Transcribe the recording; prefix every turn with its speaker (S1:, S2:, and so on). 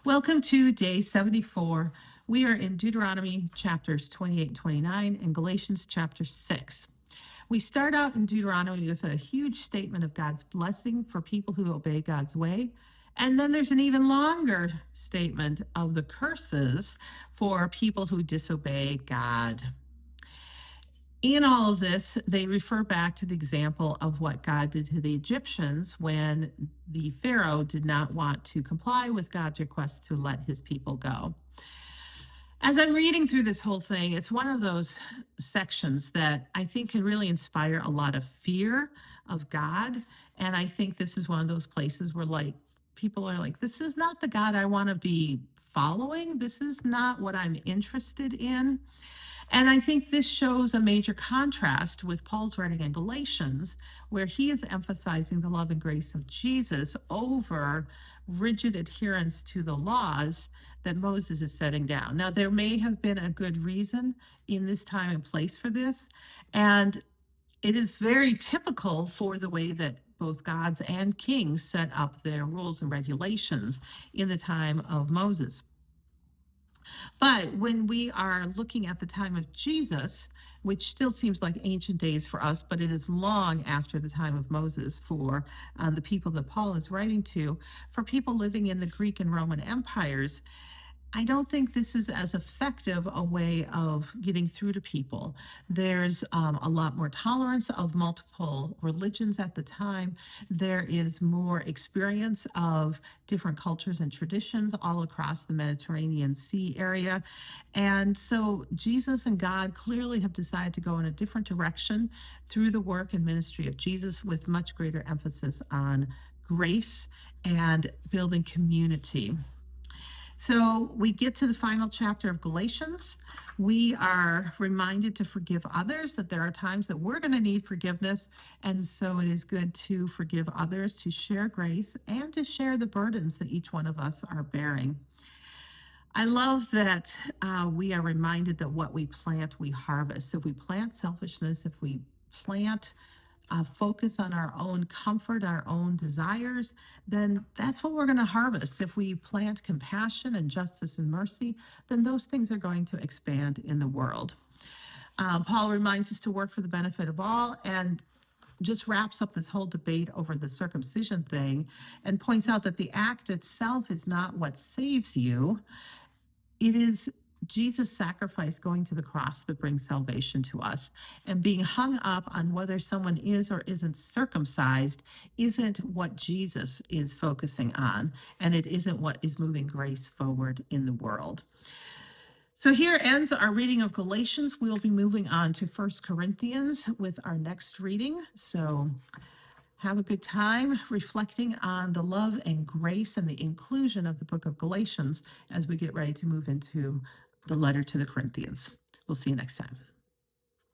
S1: Welcome to day 74. We are in Deuteronomy chapters 28 and 29 and Galatians chapter 6. We start out in Deuteronomy with a huge statement of God's blessing for people who obey God's way. And then there's an even longer statement of the curses for people who disobey God. In all of this, they refer back to the example of what God did to the Egyptians when the Pharaoh did not want to comply with God's request to let his people go. As I'm reading through this whole thing, it's one of those sections that I think can really inspire a lot of fear of God. And I think this is one of those places where people are like, this is not the God I want to be following. This is not what I'm interested in. And I think this shows a major contrast with Paul's writing in Galatians, where he is emphasizing the love and grace of Jesus over rigid adherence to the laws that Moses is setting down. Now, there may have been a good reason in this time and place for this, and it is very typical for the way that both gods and kings set up their rules and regulations in the time of Moses. But when we are looking at the time of Jesus, which still seems like ancient days for us, but it is long after the time of Moses for the people that Paul is writing to, for people living in the Greek and Roman empires, I don't think this is as effective a way of getting through to people. There's a lot more tolerance of multiple religions at the time. There is more experience of different cultures and traditions all across the Mediterranean Sea area. And so Jesus and God clearly have decided to go in a different direction through the work and ministry of Jesus, with much greater emphasis on grace and building community. So we get to the final chapter of Galatians. We are reminded to forgive others, that there are times that we're going to need forgiveness. And so it is good to forgive others, to share grace, and to share the burdens that each one of us are bearing. I love that we are reminded that what we plant, we harvest. If we plant selfishness, if we plant focus on our own comfort, our own desires, then that's what we're going to harvest. If we plant compassion and justice and mercy, then those things are going to expand in the world. Paul reminds us to work for the benefit of all, and just wraps up this whole debate over the circumcision thing and points out that the act itself is not what saves you. It is Jesus' sacrifice going to the cross that brings salvation to us. And being hung up on whether someone is or isn't circumcised isn't what Jesus is focusing on, and it isn't what is moving grace forward in the world. So here ends our reading of Galatians. We'll be moving on to 1 Corinthians with our next reading. So have a good time reflecting on the love and grace and the inclusion of the book of Galatians as we get ready to move into the letter to the Corinthians. We'll see you next time.